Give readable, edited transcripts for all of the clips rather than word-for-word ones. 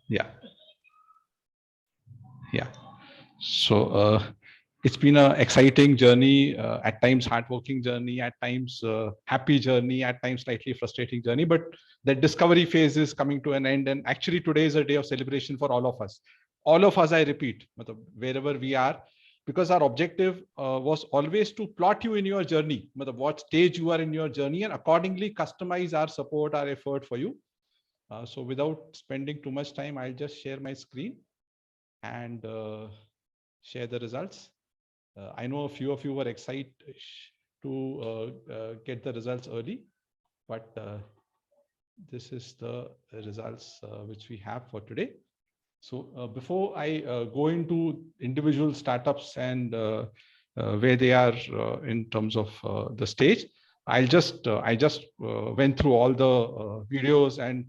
Yeah. Yeah. So it's been an exciting journey, at times hardworking journey, at times happy journey, at times slightly frustrating journey. But the discovery phase is coming to an end, and actually today is a day of celebration for all of us. All of us, I repeat, wherever we are, because our objective was always to plot you in your journey, what stage you are in your journey, and accordingly customize our support, our effort for you. So without spending too much time, I'll just share my screen and share the results. I know a few of you were excited to get the results early, but this is the results which we have for today. So before I go into individual startups and where they are in terms of the stage, I just went through all the videos and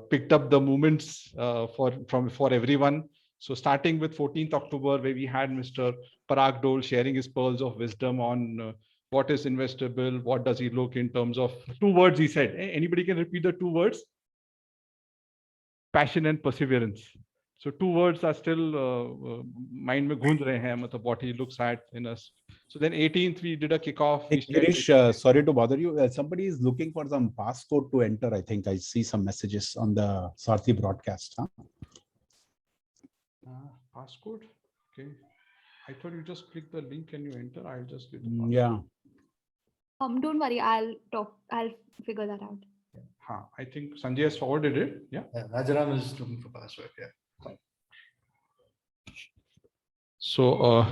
picked up the moments for everyone. So starting with 14th October, where we had Mr. Parag Dole sharing his pearls of wisdom on what is investable, what does he look in terms of two words he said. Anybody can repeat the two words? Passion and perseverance. So two words are still mind mein ghoond rahe hain, what he looks at in us. So then 18th we did a kickoff. Hey, Girish, sorry to bother you. Somebody is looking for some passcode to enter. I think I see some messages on the Sarthi broadcast. Huh? Passcode? Okay. I thought you just click the link and you enter. I'll just give the passcode. Yeah. Don't worry. I'll figure that out. Yeah. I think Sanjay has forwarded it. Yeah. Rajaram is looking for password. Yeah. So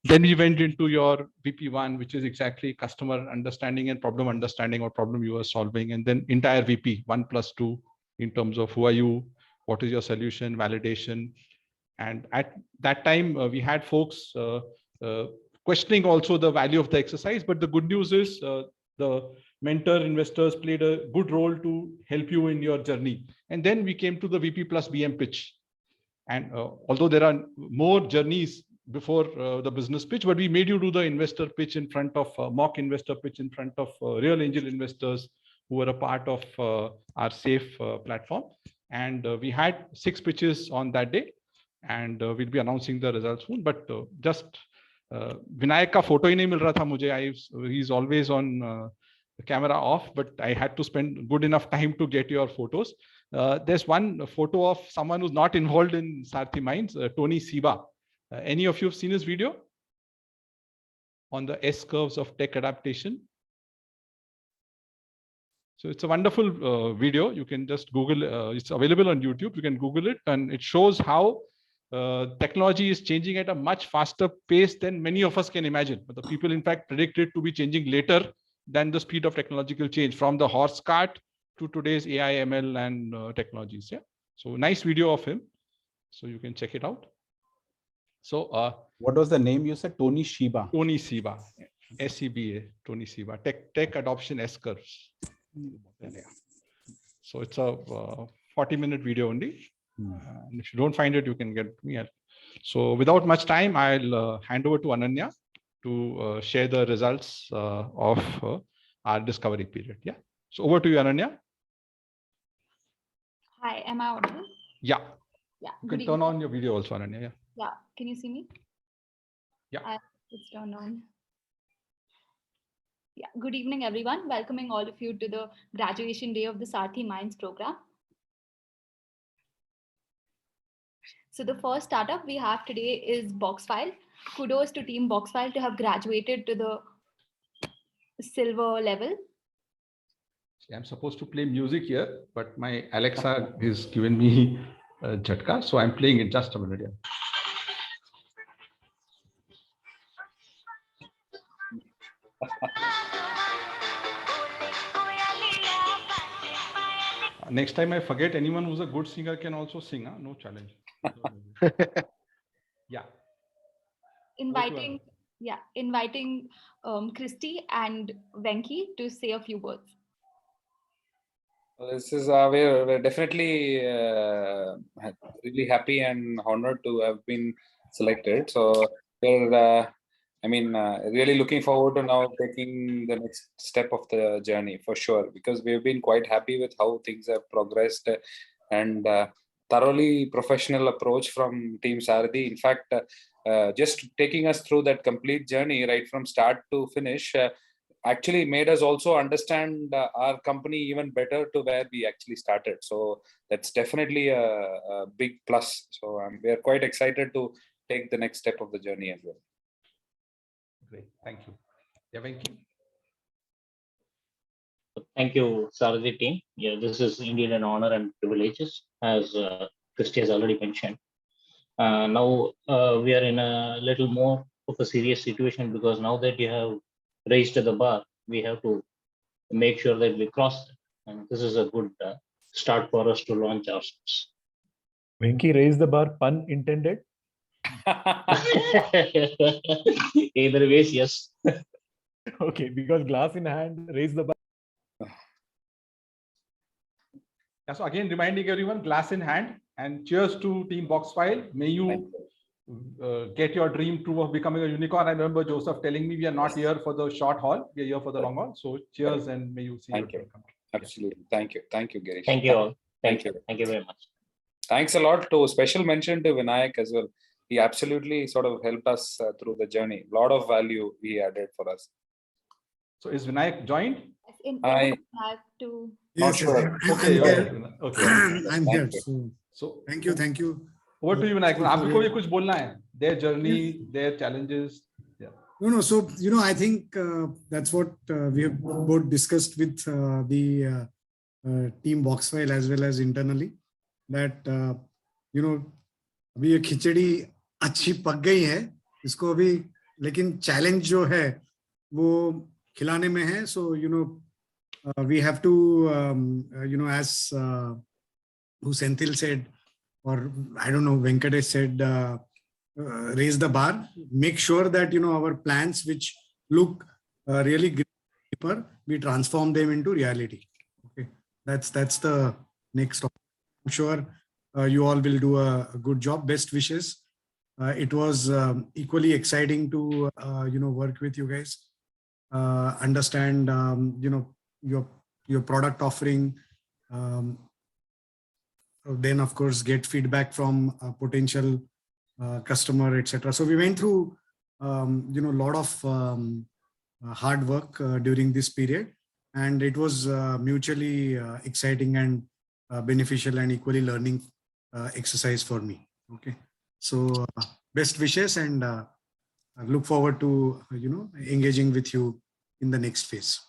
then we went into your VP1, which is exactly customer understanding and problem understanding, or problem you are solving, and then entire VP 1+2 in terms of who are you, what is your solution, validation. And at that time, we had folks questioning also the value of the exercise. But the good news is the mentor investors played a good role to help you in your journey. And then we came to the VP plus BM pitch. And although there are more journeys before the business pitch, but we made you do the investor pitch in front of mock investor pitch in front of real angel investors who were a part of our SAFE platform. And we had 6 pitches on that day. And we'll be announcing the results soon. But just Vinayak ka photo hi nahi mil raha tha mujhe. He's always on the camera off, but I had to spend good enough time to get your photos. There's one photo of someone who's not involved in Sarthi Minds, Tony Siba. Any of you have seen his video on the S curves of tech adaptation? So it's a wonderful video. You can just Google. It's available on YouTube. You can Google it, and it shows how technology is changing at a much faster pace than many of us can imagine. But the people, in fact, predict it to be changing later than the speed of technological change, from the horse cart to today's AI, ML, and technologies. Yeah. So nice video of him. So you can check it out. So what was the name you said? Tony Shiba. Tony Siba, SEBA, Tony Siba, tech adoption S curves. So it's a 40-minute video only. And if you don't find it, you can get me. So without much time, I'll hand over to Ananya to share the results of our discovery period. Yeah. So over to you, Ananya. Hi, am I audible? Yeah. Yeah. You can turn on your video also, Ananya. Yeah. Yeah. Can you see me? Yeah. It's turned on. Yeah. Good evening, everyone. Welcoming all of you to the graduation day of the Sarthi Minds program. So the first startup we have today is Boxfile. Kudos to team Boxfile to have graduated to the silver level. I'm supposed to play music here, but my Alexa is given me a jhatka, so I'm playing it. Just a minute. Yeah. Next time I forget, anyone who's a good singer can also sing. Huh? No challenge. Yeah. Inviting Christy and Venki to say a few words. This is we're definitely really happy and honored to have been selected. So we're really looking forward to now taking the next step of the journey for sure, because we've been quite happy with how things have progressed, and thoroughly professional approach from Team Sarthi. In fact, just taking us through that complete journey right from start to finish actually made us also understand our company even better to where we actually started. So that's definitely a big plus. So we are quite excited to take the next step of the journey as well. Great, thank you. Yeah, Venki. Thank you, Sarthi team. Yeah, this is indeed an honor and privileges, as Christy has already mentioned. Now we are in a little more of a serious situation, because now that you have raised the bar, we have to make sure that we cross it. And this is a good start for us to launch ourselves. Venki raised the bar, pun intended. Either ways, yes. Okay, because glass in hand, raise the bar. Yeah, so again, reminding everyone, glass in hand, and cheers to Team Boxfile. May you get your dream true of becoming a unicorn. I remember Joseph telling me we are not here for the short haul, we are here for the long haul. So cheers, and may you see your dream come true. Absolutely. Thank you. Thank you, Girish. Thank you all. Thank you. Thank you very much. Thanks a lot. To special mention to Vinayak as well. He absolutely sort of helped us through the journey. A lot of value he added for us. So is Vinayak joined? I Have to. not Yes, sure. I'm Okay, here. okay. I'm Thank here. you. So So thank you. over to you, Vinayak. Thank you आपको for ये कुछ बोलना है? Their journey, their challenges. Yeah. No. So I think that's what we have both discussed with the team Boxfile as well as internally. That अभी ये खिचड़ी अच्छी पक गई है, इसको अभी लेकिन चैलेंज जो है वो खिलाने में है. So we have to as who Senthil said, or I don't know, Venkatesh said, raise the bar, make sure that our plans which look really deeper, we transform them into reality. Okay, that's the next step. I'm sure you all will do a good job. Best wishes. It was equally exciting to work with you guys, understand your product offering, then of course get feedback from a potential customer, etc. So we went through a lot of hard work during this period, and it was mutually exciting and beneficial and equally learning exercise for me. Okay, so best wishes, and I look forward to engaging with you in the next phase.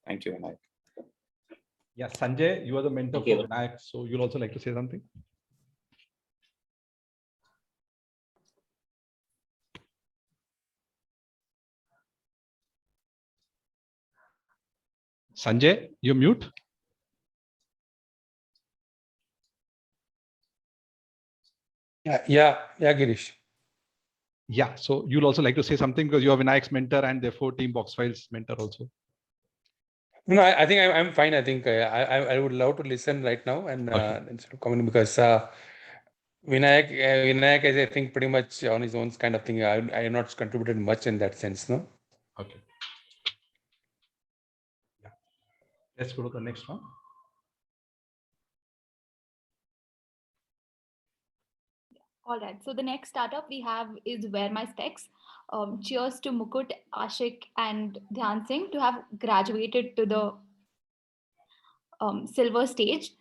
Thank you, Vinayak. Yeah, Sanjay, you are the mentor Thank you. for Vinayak, so you'll also like to say something. Sanjay, you mute. Yeah, Girish. Yeah, so you'll also like to say something because you are Vinayak's mentor and therefore Team Boxfile's mentor also. No, I think I'm fine. I think I would love to listen right now and instead of comment, because Vinayak is, I think, pretty much on his own kind of thing. I have not contributed much in that sense, no. Okay. Yeah. Let's go to the next one. All right. So the next startup we have is Wear My Specs. Cheers to Mukut, Ashik, and Dhyan Singh to have graduated to the silver stage,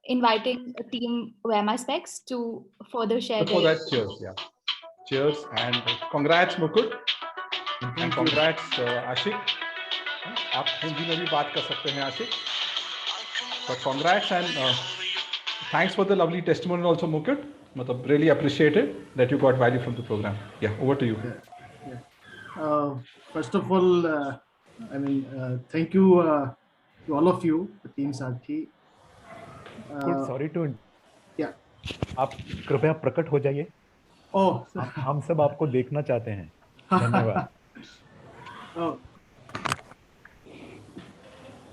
inviting Team Wear My Specs to further share Before their. that, cheers. Yeah. Cheers and congrats, Mukut. And congrats, Ashik. आप हिंदी में भी बात कर सकते हैं, Ashik. But congrats and thanks for the lovely testimony also, Mukut. Really appreciated that you got value from the program. Yeah, over to you. First of all, thank you to all of you, the Team Sarthi. Good, sorry to. Yeah. आप कृपया प्रकट हो जाइए. Oh, हम सब आपको देखना चाहते हैं. धन्यवाद. Oh.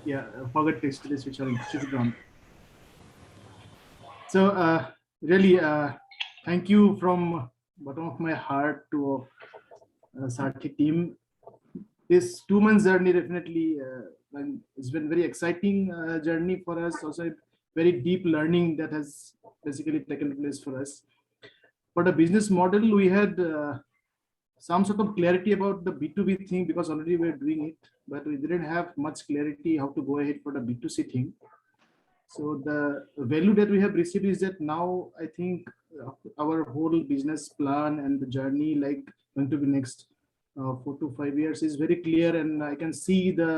Yeah, forgot to switch on. So really, thank you from bottom of my heart to Sarthi team. This 2 months journey definitely it's been very exciting journey for us. Also very deep learning that has basically taken place for us. For the business model, we had some sort of clarity about the B2B thing because already we are doing it, but we didn't have much clarity how to go ahead for the B2C thing. So the value that we have received is that now I think our whole business plan and the journey like going to be next 4 to 5 years is very clear, and I can see the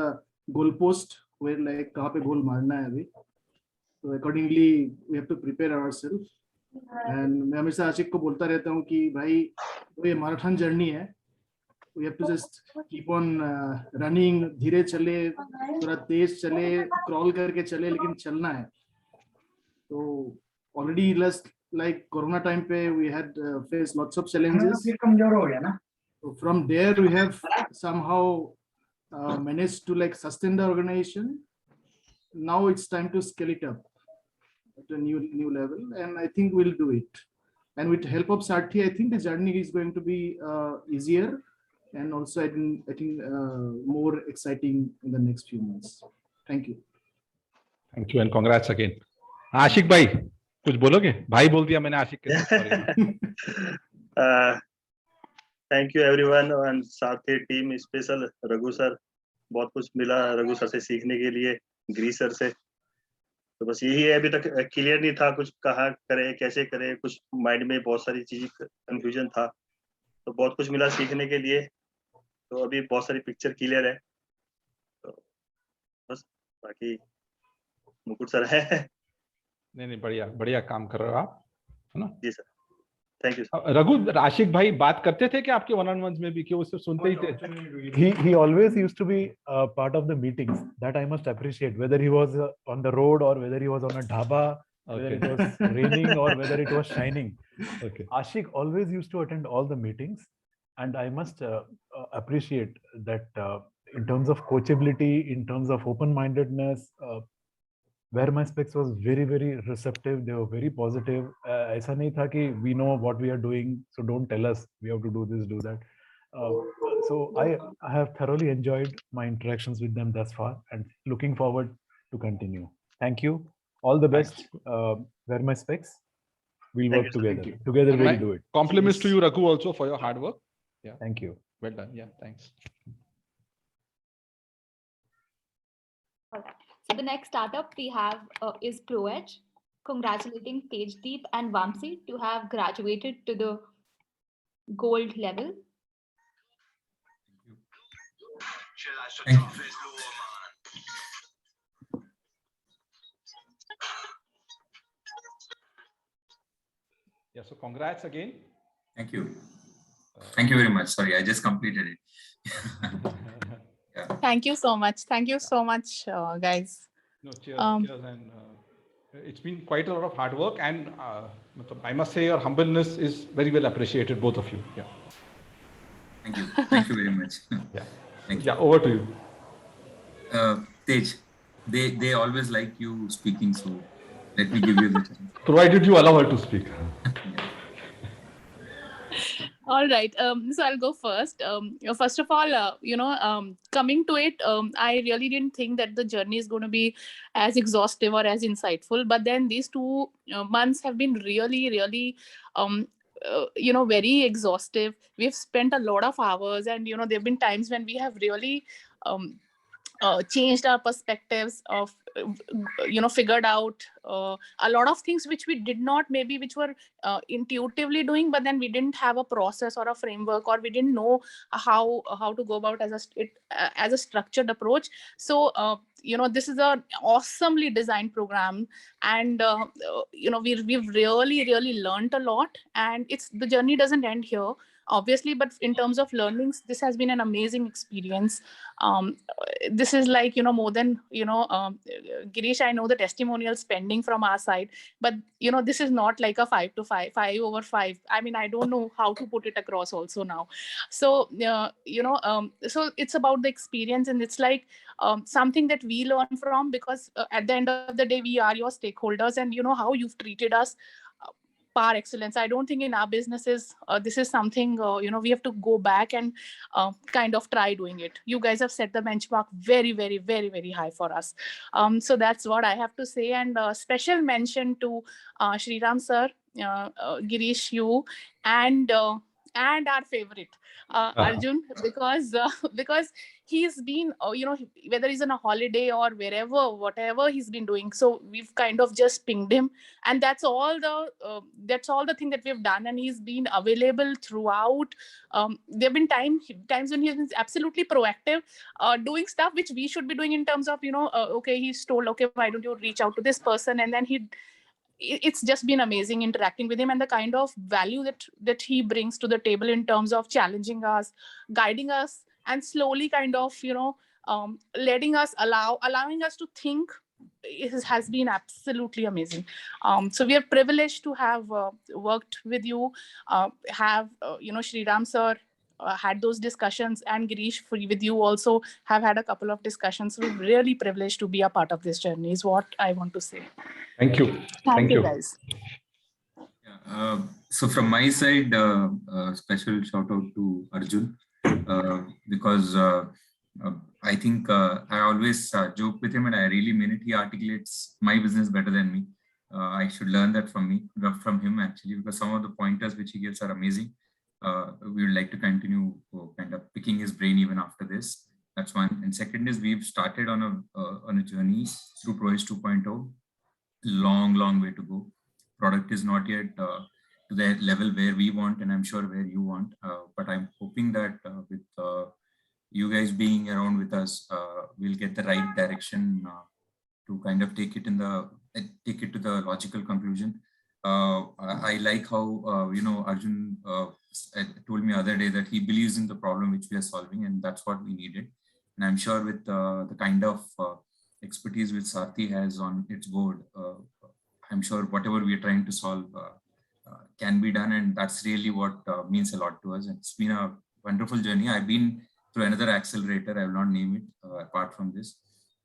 goalpost where like kahan pe goal marna hai abhi. So accordingly we have to prepare ourselves. And मैं हमेशा आशिक को बोलता रहता हूँ कि भाई वो ये मैराथन जर्नी है. We have to just keep on running, धीरे चले, थोड़ा तेज चले, crawl करके चले, लेकिन चलना है. So already like Corona time पे we had faced lots of challenges. So from there we have somehow managed to like sustain the organization. Now it's time to scale it up at a new level, and I think we'll do it. And with help of Sarthi, I think the journey is going to be easier, and also I think more exciting in the next few months. Thank you. Thank you and congrats again. आशिक भाई कुछ बोलोगे? भाई बोल दिया मैंने आशिक के. Thank you everyone and साथी team special Raghu sir, बहुत कुछ मिला रघु सर से सीखने के लिए, गिरी सर से. तो बस यही है, अभी तक क्लियर नहीं था कुछ कहाँ करें कैसे करें, कुछ माइंड में बहुत सारी चीजें कंफ्यूजन था, तो बहुत कुछ मिला सीखने के लिए. तो अभी बहुत सारी पिक्चर क्लियर है, तो बस बाकी मुकुट सर है. नहीं बढ़िया बढ़िया काम कर रहे हो आप, है ना? जी सर, थैंक यू. रघु, आशिक भाई बात करते थे कि आपके one-on-ones में भी, कि वो सिर्फ सुनते ही थे? He always used to be part of the meetings. That I must appreciate. Whether he was on the road or whether he was on a dhaba, whether it was raining or whether it was shining. Okay. Ashik always used to attend all the meetings, and I must appreciate that in terms of coachability, in terms of open-mindedness. Where my specs was very, very receptive. They were very positive. ऐसा नहीं था कि we know what we are doing, so don't tell us we have to do this, do that. So I have thoroughly enjoyed my interactions with them thus far, and looking forward to continue. Thank you. All the best. Wear my specs. We'll work together. Together we'll do it. Compliments to you, Raghu, also for your hard work. Yeah. Thank you. Well done. Yeah. Thanks. All right. So the next startup we have is ProEdge, congratulating Tejdeep and Vamsi to have graduated to the gold level. Thank you. Yeah, so congrats again. Thank you. Thank you very much. Sorry, I just completed it. Yeah. Thank you so much. Thank you so much, guys. No, cheers, cheers, and it's been quite a lot of hard work, and I must say your humbleness is very well appreciated, both of you. Yeah. Thank you. Thank you very much. Yeah. Thank you. Yeah, over to you. Tej, they always like you speaking, so let me give you the chance. Provided you allow her to speak. All right. So I'll go first. First of all, coming to it, I really didn't think that the journey is going to be as exhaustive or as insightful. But then these 2 months have been really, really, very exhaustive. We've spent a lot of hours, and there have been times when we have really changed our perspectives of figured out a lot of things which we did not, maybe which were intuitively doing, but then we didn't have a process or a framework, or we didn't know how to go about as a structured approach. So this is an awesomely designed program, and we've really learned a lot, and the journey doesn't end here, obviously, but in terms of learnings, this has been an amazing experience. This is like, more than, Girish, I know the testimonial spending from our side, but, this is not like a 5 to 5, 5 over 5. I mean, I don't know how to put it across also now. So, so it's about the experience, and it's like something that we learn from, because at the end of the day, we are your stakeholders, and how you've treated us par excellence. I don't think in our businesses this is something we have to go back and kind of try doing it. You guys have set the benchmark very, very, very, very high for us. So that's what I have to say. And special mention to Sriram sir, Girish, you, and our favorite Arjun, because he's been whether he's on a holiday or wherever, whatever he's been doing, so we've kind of just pinged him, and that's all the thing that we've done, and he's been available throughout. There have been times when he's been absolutely proactive, doing stuff which we should be doing in terms of okay, he's told, okay, why don't you reach out to this person, and then it's just been amazing interacting with him, and the kind of value that he brings to the table in terms of challenging us, guiding us, and slowly kind of allowing us to think has been absolutely amazing. So we are privileged to have worked with you, Sriram sir had those discussions, and Girish, with you also have had a couple of discussions. So we're really privileged to be a part of this journey is what I want to say. Thank you. Thank you guys. So from my side, special shout out to Arjun, because I think I always joke with him, and I really mean it. He articulates my business better than me. I should learn that from him actually, because some of the pointers which he gives are amazing. We would like to continue kind of picking his brain even after this. That's one. And second is we've started on a journey through ProEdge 2.0. Long way to go. Product is not yet to the level where we want, and I'm sure where you want. But I'm hoping that with you guys being around with us, we'll get the right direction to kind of take it to the logical conclusion. I like how Arjun told me the other day that he believes in the problem which we are solving, and that's what we needed. And I'm sure with the kind of expertise which Sarthi has on its board, I'm sure whatever we are trying to solve can be done, and that's really what means a lot to us. It's been a wonderful journey. I've been through another accelerator, I will not name it apart from this.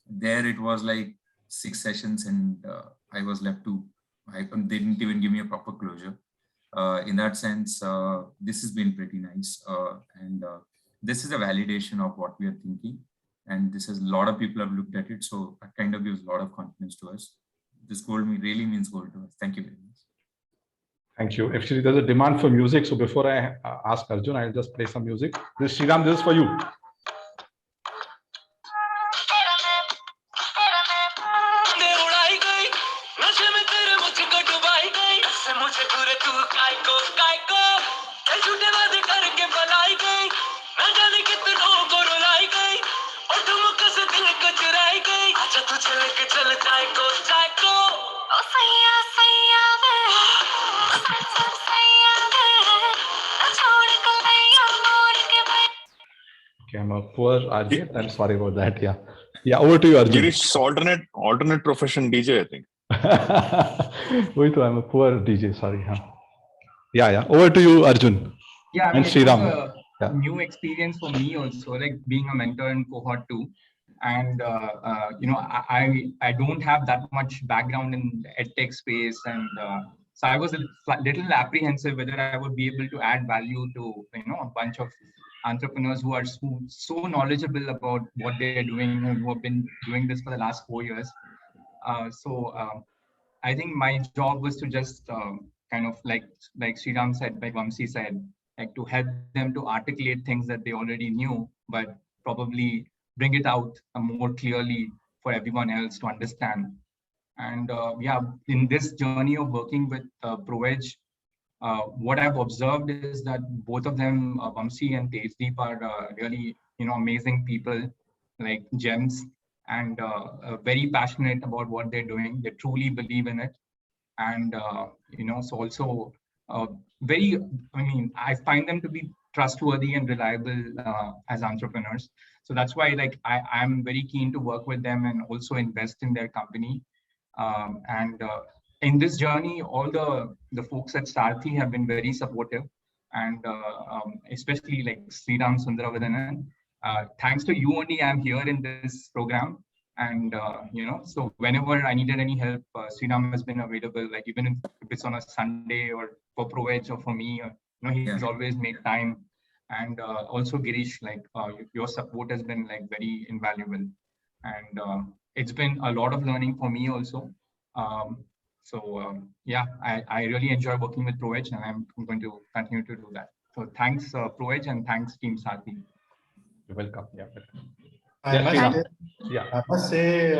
There it was like 6 sessions, and I was left to, they didn't even give me a proper closure. In that sense, this has been pretty nice. And this is a validation of what we are thinking. And this is a lot of people have looked at it. So that kind of gives a lot of confidence to us. This gold really means gold to us. Thank you very much. Thank you. Actually, there's a demand for music. So before I ask Arjun, I'll just play some music. This Sriram, this is for you. Okay, I'm a poor RJ. I'm sorry about that. Yeah. Over to you, Arjun. Girish, alternate profession DJ, I think. Wait, I'm a poor DJ. Sorry. Yeah. Over to you, Arjun. Yeah, and Sriram. New experience for me also, like being a mentor in cohort 2. And I don't have that much background in the edtech space, and so I was a little apprehensive whether I would be able to add value to a bunch of entrepreneurs who are so knowledgeable about what they're doing and who have been doing this for the last 4 years. So I think my job was to just kind of like Sriram said, like Vamsi said, like to help them to articulate things that they already knew, but probably bring it out more clearly for everyone else to understand. And in this journey of working with ProEdge, what I've observed is that both of them, Vamsi and Tejdeep, are really amazing people, like gems, and very passionate about what they're doing. They truly believe in it, and so also I find them to be trustworthy and reliable as entrepreneurs. So that's why I'm very keen to work with them and also invest in their company. In this journey, all the folks at Sarthi have been very supportive, and especially like Sriram Sundaravadanan. Thanks to you only, I'm here in this program. And so whenever I needed any help, Sriram has been available. Like even if it's on a Sunday or for ProEdge or for me, he's always made time. And also Girish, like your support has been like very invaluable. And it's been a lot of learning for me also. I really enjoy working with ProEdge, and I'm going to continue to do that. So thanks ProEdge, and thanks Team Sarthi. You're welcome. Yeah. I must say,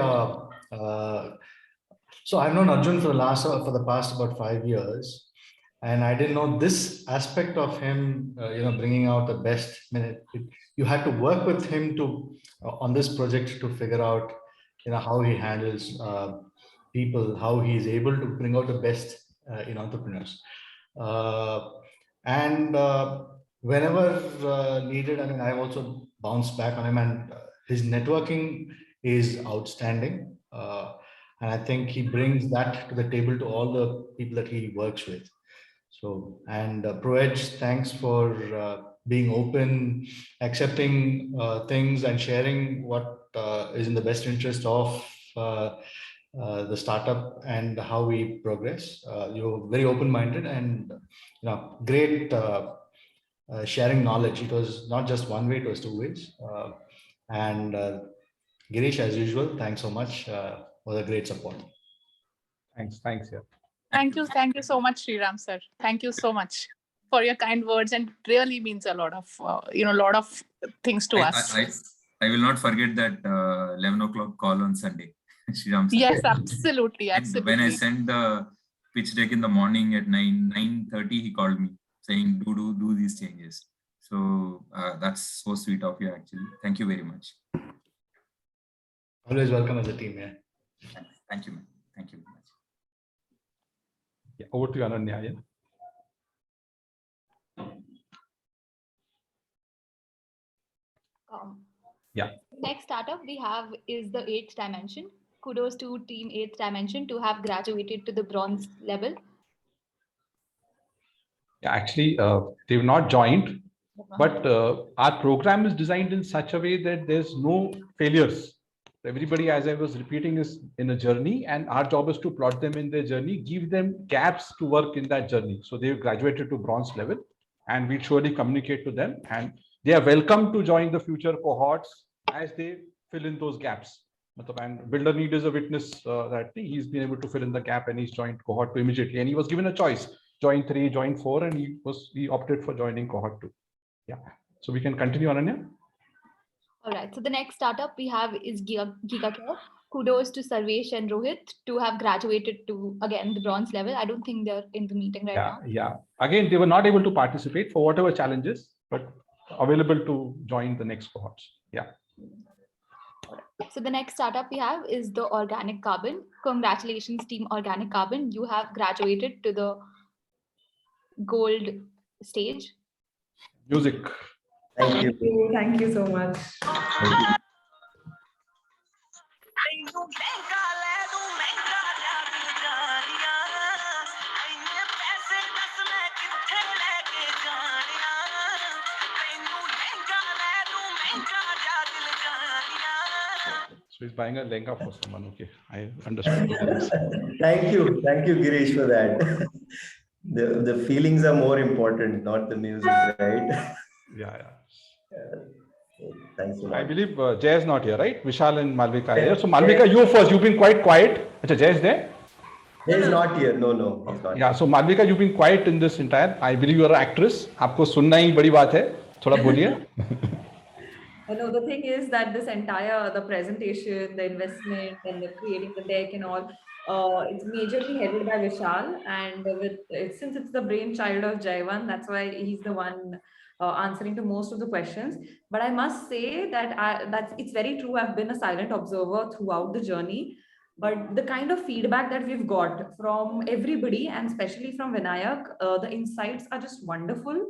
so I've known Arjun for the past about 5 years, and I didn't know this aspect of him. Bringing out the best. You had to work with him on this project to figure out, how he handles people, how he is able to bring out the best in entrepreneurs, whenever needed. I mean, I also bounced back on him, and his networking is outstanding. And I think he brings that to the table to all the people that he works with. So, and ProEdge, thanks for being open, accepting things and sharing what is in the best interest of the startup and how we progress. You're very open-minded and great sharing knowledge. It was not just one way, it was 2 ways. And Girish, as usual, thanks so much for the great support. Thanks. Yeah. Thank you so much, Sriram sir. Thank you so much for your kind words, and really means a lot of lot of things to us. I will not forget that 11 o'clock call on Sunday. Sriram sir. Yes, absolutely. When I sent the pitch deck in the morning at 9:30, he called me saying, do these changes. So that's so sweet of you, actually. Thank you very much. Always welcome as a team, yeah. Thank you, man. Thank you very much. Yeah, over to you, Ananya. Next startup we have is the 8th Dimension. Kudos to team 8th Dimension to have graduated to the bronze level. Yeah, actually, they've not joined, but our program is designed in such a way that there's no failures. Everybody, as I was repeating, is in a journey, and our job is to plot them in their journey, give them gaps to work in that journey. So they've graduated to bronze level, and we surely communicate to them, and they are welcome to join the future cohorts as they fill in those gaps. And Builder Need is a witness that he's been able to fill in the gap, and he's joined cohort 2 immediately, and he was given a choice: join 3, join 4, and he opted for joining cohort 2. Yeah, so we can continue, Ananya. All right, so the next startup we have is GigaCare. Kudos to Sarvesh and Rohit to have graduated to, again, the bronze level. I don't think they're in the meeting right now. Yeah. Again, they were not able to participate for whatever challenges, but available to join the next cohorts. Yeah. So the next startup we have is the Organic Carbon. Congratulations, team Organic Carbon. You have graduated to the gold stage. Music. Thank you. Thank you so much. So he's buying a lehenga for someone. Okay, I understood. Thank you, Girish, for that. The feelings are more important, not the music, right? Yeah. Thanks a lot. I believe Jay is not here, right? Vishal and Malvika are here. So Malvika, you first. You've been quite quiet. Achha, Jay is there? Jay is not here. No, he's not. Yeah. So Malvika, you've been quiet in this entire. I believe you are an actress. आपको सुनना ही बड़ी बात है. थोड़ा बोलिए. No, the thing is that this entire, the presentation, the investment and the creating the deck and all, it's majorly headed by Vishal, and since it's the brainchild of Jaivan, that's why he's the one answering to most of the questions. But I must say that it's very true. I've been a silent observer throughout the journey, but the kind of feedback that we've got from everybody, and especially from Vinayak, the insights are just wonderful.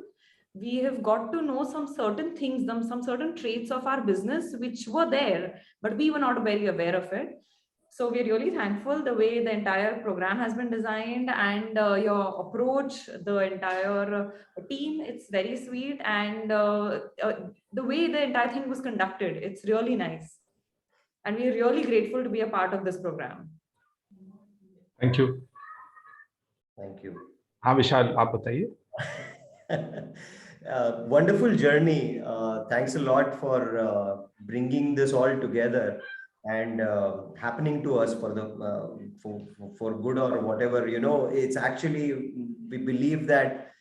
We have got to know some certain things, some certain traits of our business which were there, but we were not very aware of it. So we're really thankful the way the entire program has been designed, and your approach, the entire team, it's very sweet. And the way the entire thing was conducted, it's really nice. And we're really grateful to be a part of this program. Thank you. Thank you. हाँ विशाल आप बताइए. Wonderful journey. Thanks a lot for bringing this all together and happening to us for the for good or whatever. You know, it's actually, we believe that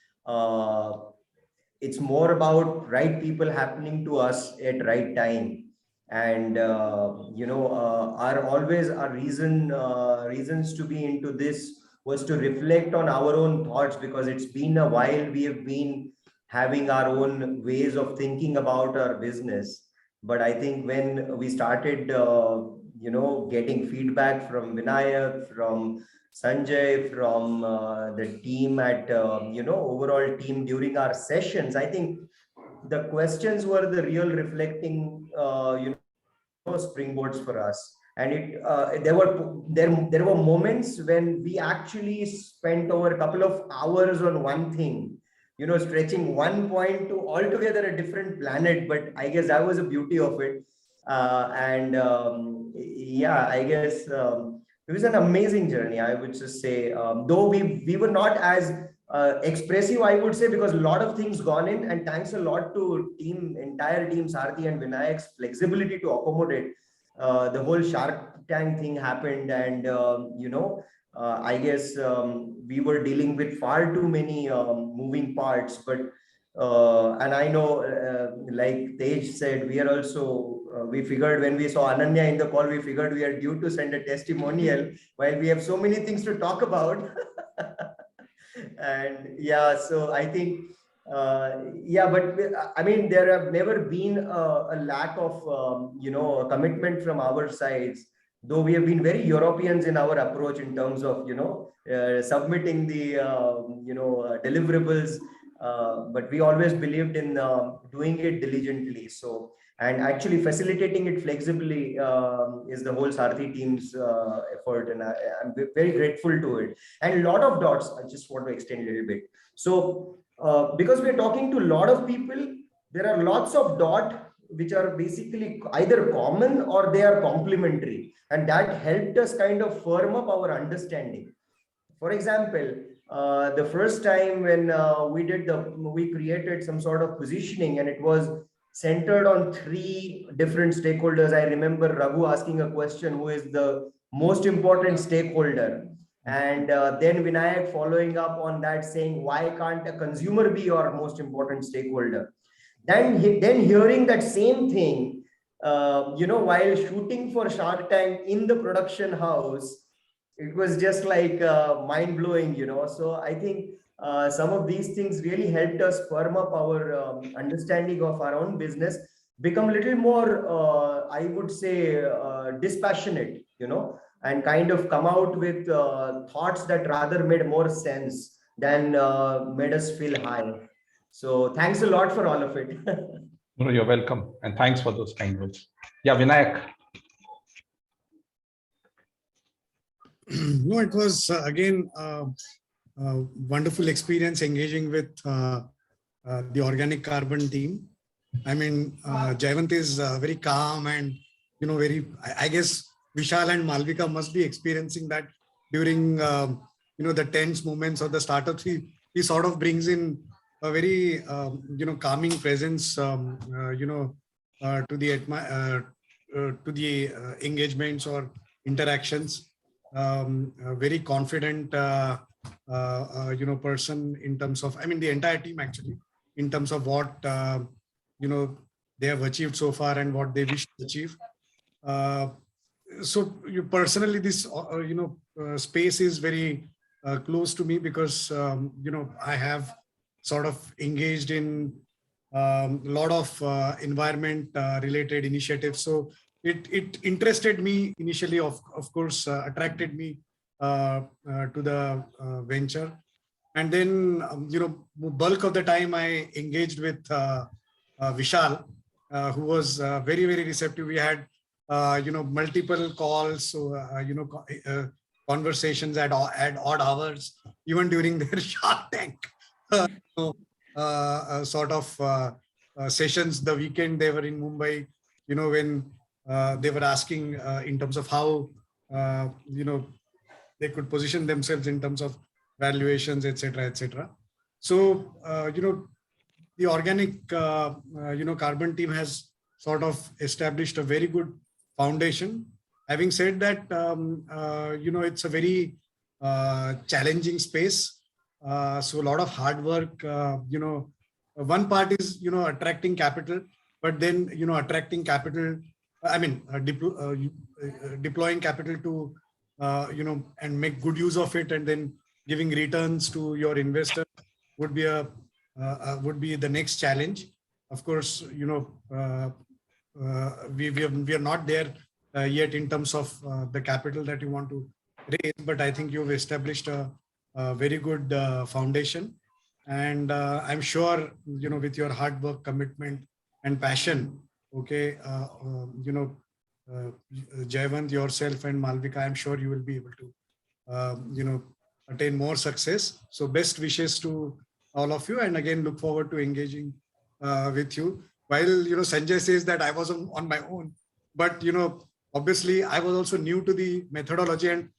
it's more about right people happening to us at right time. And you know, our reasons to be into this was to reflect on our own thoughts, because it's been a while we have been having our own ways of thinking about our business. But I think when we started, you know, getting feedback from Vinayak, from Sanjay, from the team at, you know, overall team during our sessions, I think the questions were the real reflecting, you know, springboards for us. And there were moments when we actually spent over a couple of hours on one thing, you know, stretching one point to altogether a different planet. But I guess that was the beauty of it. Yeah, I guess it was an amazing journey, I would just say. Though we were not as expressive, I would say, because a lot of things gone in, and thanks a lot to entire team, Sarathy and Vinayak's flexibility to accommodate. The whole Shark Tank thing happened, and you know, I guess we were dealing with far too many moving parts. But and I know, like Tej said, we are also we figured when we saw Ananya in the call, we figured we are due to send a testimonial while we have so many things to talk about. And yeah, so I think yeah, but I mean, there have never been a lack of you know, commitment from our sides, though we have been very Europeans in our approach in terms of, you know, submitting the you know, deliverables, but we always believed in doing it diligently. So, and actually facilitating it flexibly is the whole Sarathy team's effort, and I'm very grateful to it. And a lot of dots, I just want to extend a little bit. So because we're talking to a lot of people, there are lots of dots which are basically either common or they are complementary, and that helped us kind of firm up our understanding. For example, the first time when we created some sort of positioning, and it was centered on 3 different stakeholders. I remember Raghu asking a question, who is the most important stakeholder? And then Vinayak following up on that, saying, why can't a consumer be your most important stakeholder? Then hearing that same thing, you know, while shooting for Shark Tank in the production house, it was just like mind blowing, you know. So I think some of these things really helped us firm up our understanding of our own business, become a little more, I would say, dispassionate, you know, and kind of come out with thoughts that rather made more sense than made us feel high. So thanks a lot for all of it. No, you're welcome. And thanks for those kind words. Yeah, Vinayak. No, it was again a wonderful experience engaging with the Organic Carbon team. I mean, Jayant is very calm and, you know, very, I guess Vishal and Malvika must be experiencing that during, you know, the tense moments of the startups. He sort of brings in a very, you know, calming presence, you know, to the engagements or interactions. A very confident, you know, person in terms of, I mean, the entire team actually, in terms of what, you know, they have achieved so far and what they wish to achieve. So you personally, this, you know, space is very close to me because, you know, I have sort of engaged in a lot of environment related initiatives. So it interested me initially, of course, attracted me to the venture. And then, you know, bulk of the time I engaged with Vishal, who was very, very receptive. We had, you know, multiple calls, so, you know, conversations at odd hours, even during their Shark Tank sort of sessions. The weekend they were in Mumbai, you know, when they were asking in terms of how they could position themselves in terms of valuations, etc., etc. So the organic carbon team has sort of established a very good foundation. Having said that, it's a very challenging space. So a lot of hard work. One part is attracting capital, but then attracting capital. I mean, deploying capital to and make good use of it, and then giving returns to your investor would be the next challenge. Of course, we are not there yet in terms of the capital that you want to raise, but I think you've established a very good foundation, and I'm sure with your hard work, commitment, and passion. Okay, Jayavant, yourself, and Malvika, I'm sure you will be able to attain more success. So best wishes to all of you, and again look forward to engaging with you. While Sanjay says that I was on my own, but obviously I was also new to the methodology, and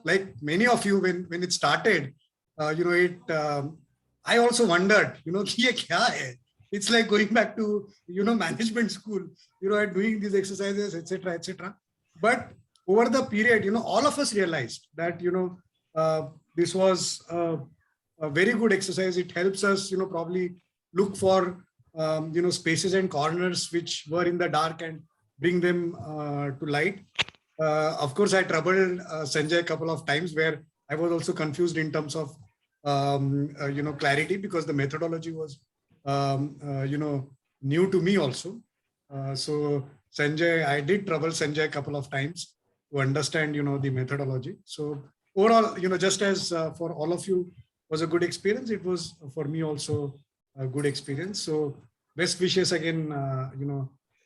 like many of you, when it started, I also wondered, ye kya hai? It's like going back to management school, and doing these exercises, etc., etc. But over the period, all of us realized that this was a very good exercise. It helps us, probably look for spaces and corners which were in the dark and bring them to light. Of course, I troubled Sanjay a couple of times where I was also confused in terms of clarity, because the methodology was new to me also. So Sanjay, I did trouble Sanjay a couple of times to understand the methodology. So overall, just as for all of you was a good experience, it was for me also a good experience. So best wishes again,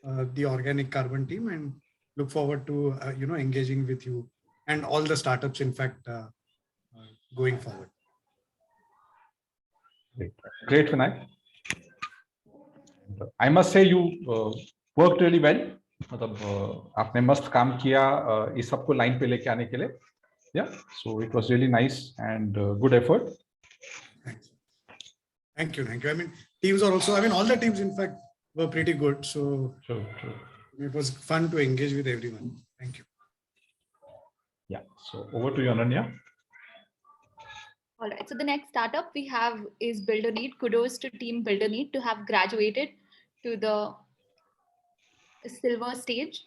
the Organic Carbon team, and look forward to engaging with you and all the startups, in fact, going forward. Great, Vinayak. I must say you worked really well. मतलब आपने मस्त काम किया इस सबको line पे लेके आने के लिए. Yeah, so it was really nice and good effort. Thank you. I mean, teams are also, all the teams, in fact, were pretty good. So true. It was fun to engage with everyone. Thank you. Yeah, so over to you, Ananya. All right, so the next startup we have is BuilderNeat. Kudos to team BuilderNeat to have graduated to the silver stage.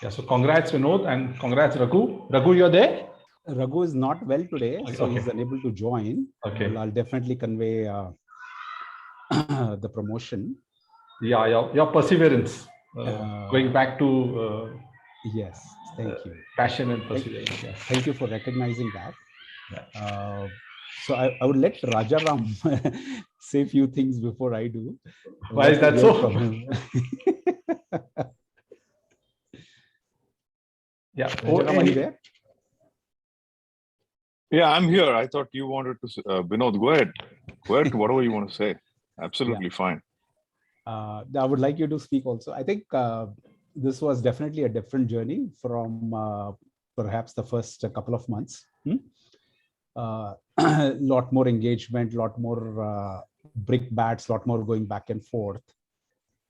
Yeah, so congrats Vinod and congrats Raghu. Raghu, you're there? Raghu is not well today, so Okay. he's unable to join. Okay. Well, I'll definitely convey the promotion. Yeah, your perseverance, going back to yes, thank you. Passion and perseverance. Thank you for recognizing that. Yeah. So I would let Rajaram say a few things before I do. Why is that so? Yeah. Rajaram, are you there? Yeah, I'm here. I thought you wanted to, Vinod, go ahead. Go ahead to whatever you want to say. Absolutely fine. I would like you to speak also. I think this was definitely a different journey from perhaps the first couple of months. Lot more engagement, lot more brickbats, lot more going back and forth,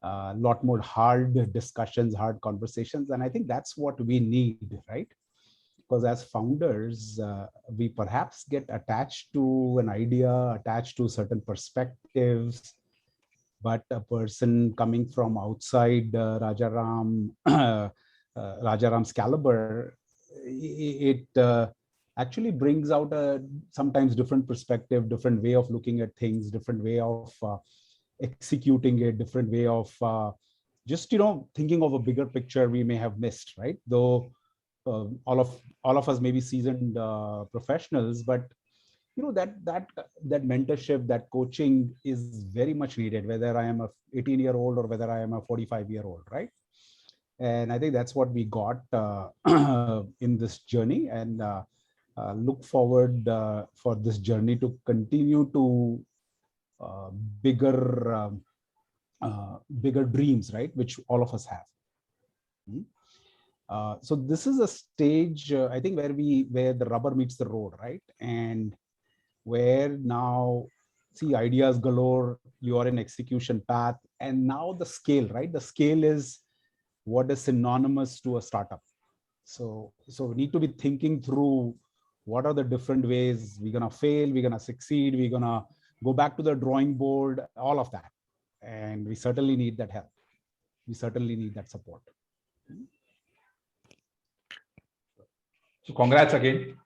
lot more hard discussions, hard conversations. And I think that's what we need, right? Because as founders, we perhaps get attached to an idea, attached to certain perspectives, but a person coming from outside Rajaram's caliber, it actually brings out a sometimes different perspective, different way of looking at things, different way of executing it, different way of just, thinking of a bigger picture we may have missed, right? Though all of us may be seasoned professionals, but that mentorship, that coaching is very much needed, whether I am a 18-year-old or whether I am a 45-year-old, right? And I think that's what we got in this journey, and look forward for this journey to continue to bigger dreams, right? Which all of us have. So this is a stage, I think, where the rubber meets the road, right? And where now, see, ideas galore, you are in execution path, and now the scale, right? The scale is what is synonymous to a startup. So we need to be thinking through what are the different ways we're gonna fail, we're gonna succeed, we're gonna go back to the drawing board, all of that. And we certainly need that help. We certainly need that support. So congrats again,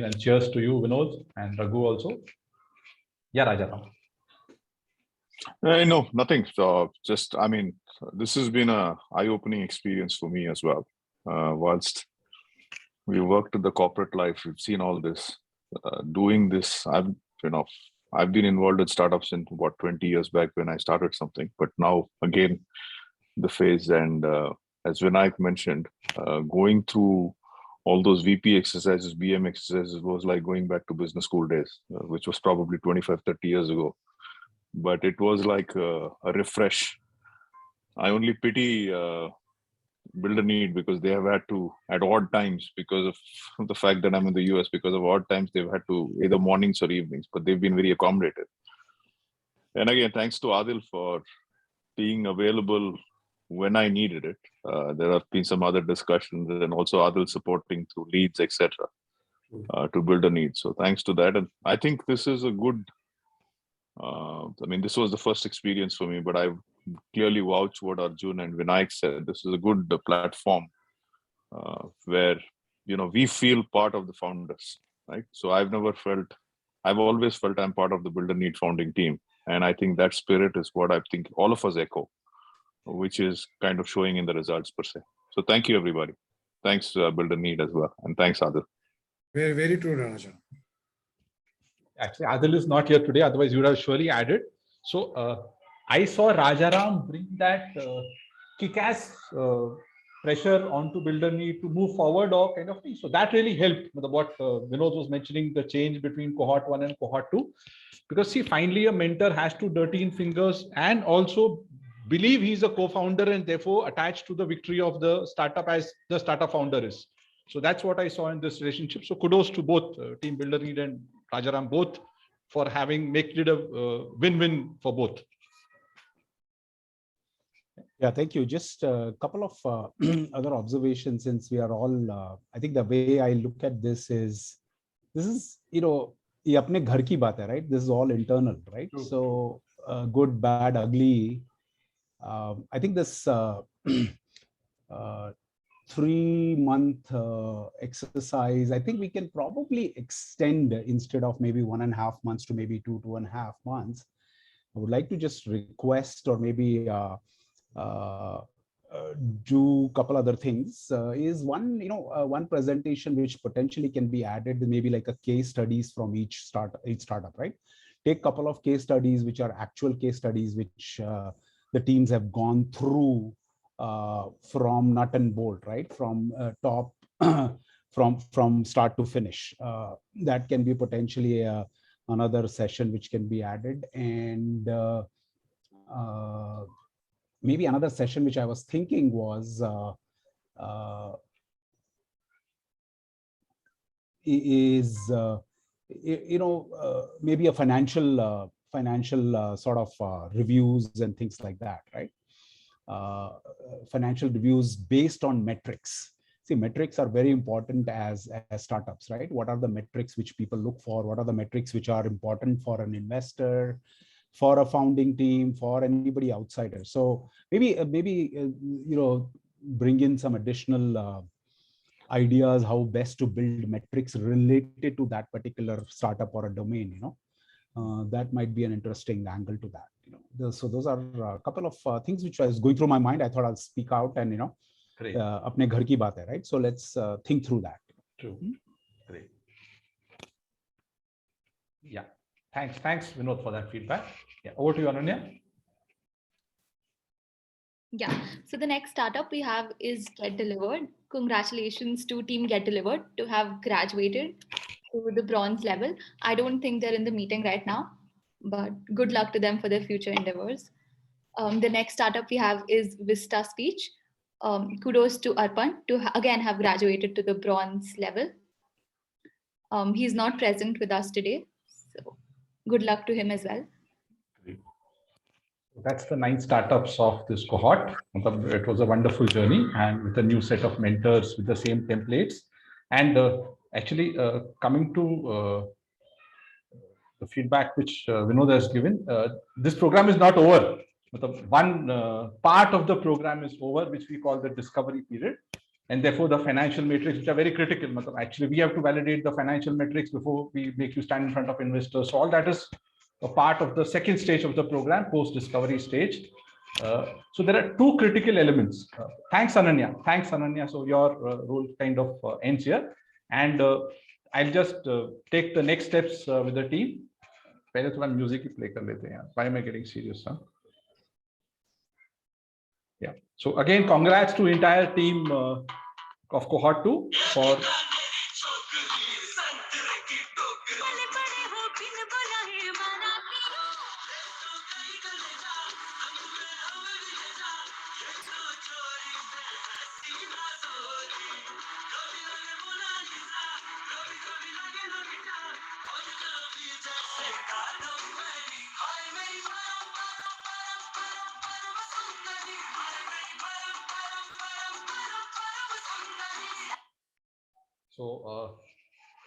and cheers to you, Vinod, and Raghu also. Yeah, Rajaram. No, nothing. Just, I mean, this has been a eye-opening experience for me as well. Whilst we worked in the corporate life, we've seen all this. Doing this, I've been involved in startups in about 20 years back when I started something, but now again, the phase, and as Vinayak mentioned, going through all those VP exercises, BM exercises was like going back to business school days, which was probably 25, 30 years ago. But it was like a refresh. I only pity BuilderNeat because they have had to, at odd times, because of the fact that I'm in the US, because of odd times, they've had to either mornings or evenings, but they've been very accommodated. And again, thanks to Adil for being available when I needed it. There have been some other discussions, and also Adil supporting through leads, etc., to BuilderNeat. So thanks to that. And I think this is a good, I mean, this was the first experience for me, but I clearly vouch what Arjun and Vinayak said. This is a good platform where, we feel part of the founders, right? So I've always felt I'm part of the BuilderNeat founding team. And I think that spirit is what I think all of us echo, which is kind of showing in the results per se. So thank you, everybody. Thanks, BuilderNeat as well. And thanks, Adil. Very, very true, Raja. Actually, Adil is not here today. Otherwise, you would have surely added. So I saw Rajaram bring that kick-ass pressure onto BuilderNeat to move forward or kind of thing. So that really helped. What Vinod was mentioning, the change between cohort 1 and cohort 2. Because see, finally a mentor has to dirty in fingers and also believe he's a co-founder and therefore attached to the victory of the startup as the startup founder is. So that's what I saw in this relationship. So kudos to both Team BuilderNeat and Rajaram, both for having made it a win-win for both. Yeah, thank you. Just a couple of other observations, since we are all, I think the way I look at this is, ye apne ghar ki baat hai, right? This is all internal, right? True. So good, bad, ugly. I think this 3-month exercise, I think we can probably extend instead of maybe 1.5 months to maybe 2.5 months. I would like to just request, or maybe do a couple other things. Is one, one presentation which potentially can be added, maybe like a case studies from each startup, right? Take a couple of case studies which are actual case studies which the teams have gone through from nut and bolt, right? From top, from start to finish. That can be potentially another session which can be added. And maybe another session which I was thinking was maybe a financial sort of reviews and things like that, right? Financial reviews based on metrics. See, metrics are very important as startups, right? What are the metrics which people look for? What are the metrics which are important for an investor, for a founding team, for anybody outsider? So maybe bring in some additional ideas how best to build metrics related to that particular startup or a domain. That might be an interesting angle to that. So those are a couple of things which was going through my mind. I thought I'll speak out and Great. apne ghar ki baat hai, right? So let's think through that. True. Great. Yeah. Thanks, Vinod, for that feedback. Yeah. Over to you, Ananya. Yeah. So the next startup we have is Get Delivered. Congratulations to team Get Delivered to have graduated to the bronze level. I don't think they're in the meeting right now, but good luck to them for their future endeavors. The next startup we have is Vista Speech. Kudos to Arpan to again have graduated to the bronze level. He's not present with us today, so good luck to him as well. That's the 9 startups of this cohort. It was a wonderful journey, and with a new set of mentors with the same templates. And actually, coming to the feedback which Vinod has given, this program is not over. One part of the program is over, which we call the discovery period. And therefore, the financial metrics, which are very critical. Actually, we have to validate the financial metrics before we make you stand in front of investors. So all that is a part of the second stage of the program, post-discovery stage. So there are 2 critical elements. Thanks, Ananya. Thanks, Ananya. So your role kind of ends here. And I'll just take the next steps with the team. पहले थोड़ा music ही play कर लेते हैं. Why am I getting serious? Huh? Yeah. So again, congrats to entire team of cohort 2 for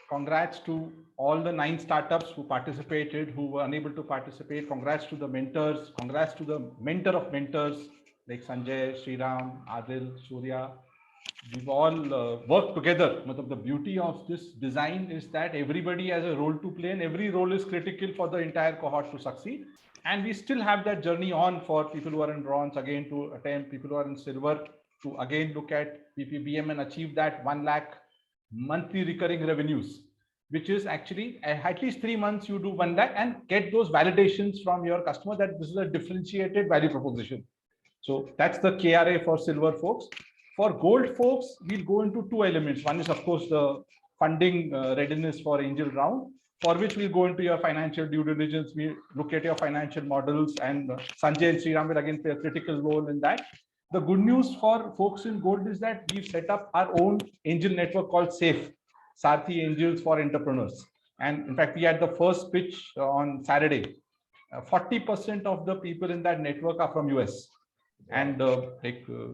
congrats to all the 9 startups who participated, who were unable to participate. Congrats to the mentors. Congrats to the mentor of mentors like Sanjay, Sriram, Adil, Surya. We've all worked together. The beauty of this design is that everybody has a role to play, and every role is critical for the entire cohort to succeed. And we still have that journey on for people who are in bronze, again to attempt, people who are in silver to again look at PPBM and achieve that 1 lakh monthly recurring revenues, which is actually at least 3 months you do 1 lakh and get those validations from your customer that this is a differentiated value proposition. So that's the KRA for silver folks. For gold folks, we'll go into 2 elements. One is, of course, the funding readiness for angel round, for which we'll go into your financial due diligence. We look at your financial models, and Sanjay and Sriram will again play a critical role in that. The good news for folks in gold is that we've set up our own angel network called SAFE, Sarthi Angels for Entrepreneurs. And in fact, we had the first pitch on Saturday. 40% of the people in that network are from US. And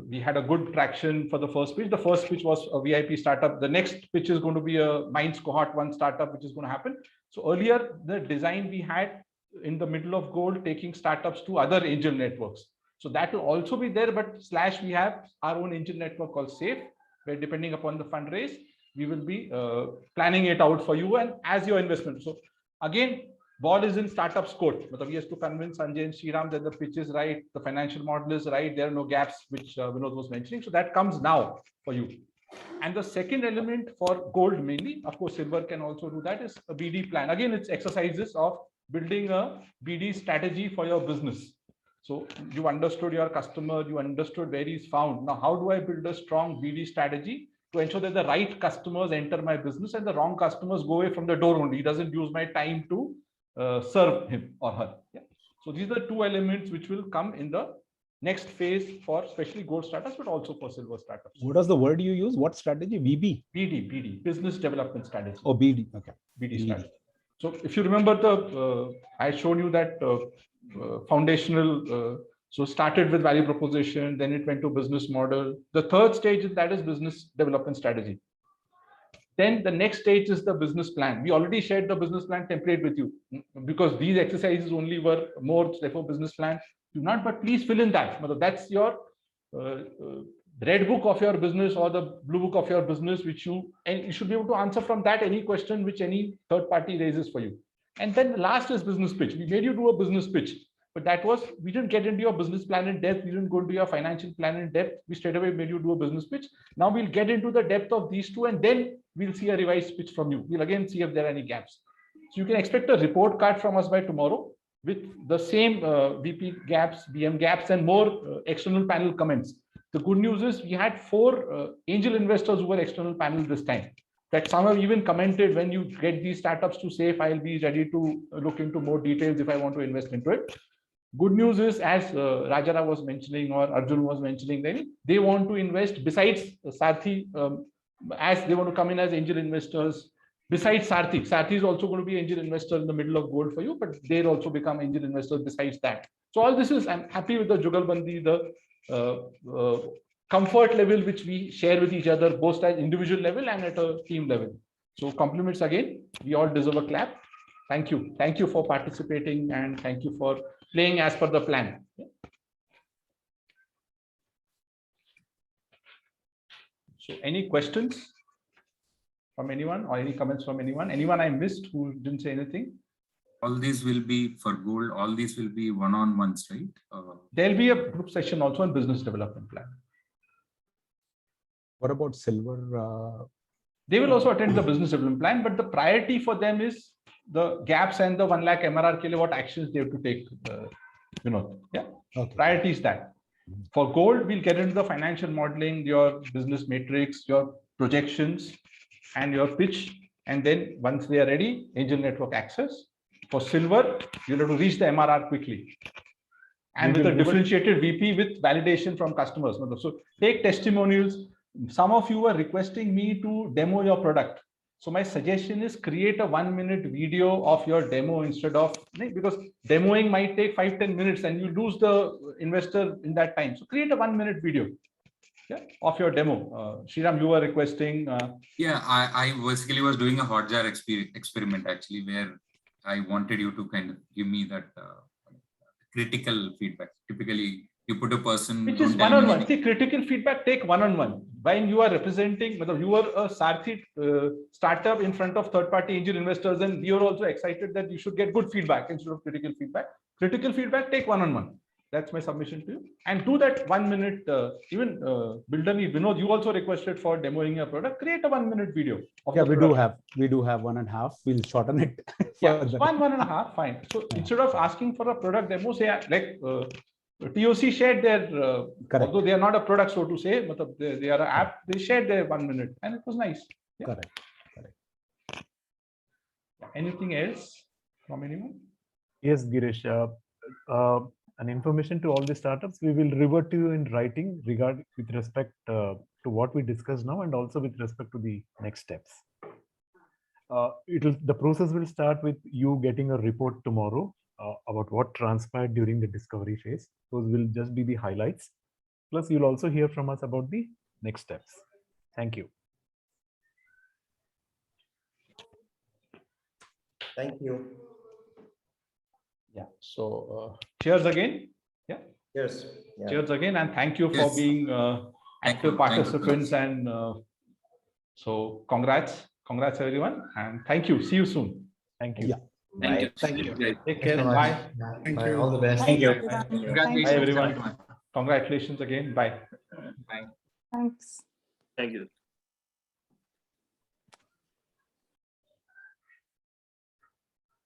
we had a good traction for the first pitch. The first pitch was a VIP startup. The next pitch is going to be a Minds Cohort 1 startup, which is going to happen. So earlier, the design we had in the middle of gold, taking startups to other angel networks. So that will also be there, but / we have our own angel network called SAFE, where depending upon the fundraise, we will be planning it out for you and as your investment. So again, ball is in startups court. But we have to convince Sanjay and Sriram that the pitch is right, the financial model is right, there are no gaps, which Vinod was mentioning. So that comes now for you. And the second element for gold mainly, of course, silver can also do that, is a BD plan. Again, it's exercises of building a BD strategy for your business. So you understood your customer, you understood where he's found. Now, how do I build a strong BD strategy to ensure that the right customers enter my business and the wrong customers go away from the door only? He doesn't use my time to serve him or her. Yeah. So these are the 2 elements which will come in the next phase for especially gold startups, but also for silver startups. What is the word you use? What strategy? BB? BD, business development strategy. Oh, BD. Okay. BD strategy. So if you remember, I showed you that foundational, so started with value proposition, then it went to business model. The third stage is that is business development strategy. Then the next stage is the business plan. We already shared the business plan template with you because these exercises only were more, therefore business plan. Do not, but please fill in that. That's your red book of your business or the blue book of your business, which you should be able to answer from that any question which any third party raises for you. And then the last is business pitch. We made you do a business pitch. but that was, we didn't get into your business plan in depth. We didn't go into your financial plan in depth. We straight away made you do a business pitch. Now we'll get into the depth of these two, and then we'll see a revised pitch from you. We'll again see if there are any gaps. So you can expect a report card from us by tomorrow with the same VP gaps, BM gaps, and more external panel comments. The good news is we had 4 angel investors who were external panel this time. That some have even commented, when you get these startups to safe, I'll be ready to look into more details if I want to invest into it. Good news is, as Rajara was mentioning or Arjun was mentioning, they want to invest besides Sarthi, as they want to come in as angel investors. Besides Sarthi, Sarthi is also going to be angel investor in the middle of gold for you, but they'll also become angel investors besides that. So all this is, I'm happy with the Jugalbandi, the comfort level which we share with each other, both at individual level and at a team level. So compliments again. We all deserve a clap. Thank you. Thank you for participating, and thank you for playing as per the plan. So any questions from anyone, or any comments from anyone? Anyone I missed who didn't say anything? All these will be for gold. All these will be one-on-ones, right? There'll be a group session also on business development plan. What about silver? They will also attend the business development plan, but the priority for them is the gaps and the 1 lakh MRR ke liye what actions they have to take. Yeah. Okay. Priority is that. For gold, we'll get into the financial modeling, your business matrix, your projections, and your pitch. And then once they are ready, angel network access. For silver, you'll have to reach the MRR quickly. And with a differentiated VP with validation from customers. So take testimonials. Some of you are requesting me to demo your product. So my suggestion is create a 1-minute video of your demo instead of, because demoing might take 5-10 minutes and you lose the investor in that time. So create a 1-minute video of your demo. Sriram, you were requesting. Yeah, I basically was doing a Hotjar experiment actually, where I wanted you to kind of give me that critical feedback. Typically, you put a person, which is one-on-one. See, critical feedback take one-on-one. When you are representing, you are a Sarthi startup in front of third-party angel investors, and we are also excited that you should get good feedback instead of critical feedback. Critical feedback take one-on-one. That's my submission to you. And do that 1 minute. Even Bildani, Vinod, you also requested for demoing your product. Create a 1-minute video. Yeah, we do have 1.5. We'll shorten it. Yeah, 1.5, fine. So instead of asking for a product demo, say like TOC shared their, although they are not a product, so to say, but they are an app, they shared their 1 minute, and it was nice. Yeah. Correct. Anything else from anyone? Yes, Girish. An information to all the startups, we will revert to you in writing with respect to what we discussed now, and also with respect to the next steps. The process will start with you getting a report tomorrow about what transpired during the discovery phase. Those will just be the highlights. Plus, you'll also hear from us about the next steps. Thank you. Thank you. Yeah. So cheers again. Yeah. Cheers. Yeah. Cheers again, and thank you for being active participants. And so congrats everyone, and thank you. See you soon. Thank you. Yeah. Thank you. Thank you. Take Thank care. you. Bye. Thank Bye. you. All the best. Thank you. Bye, everyone. Congratulations again. Bye. Bye. Thanks. Thank you.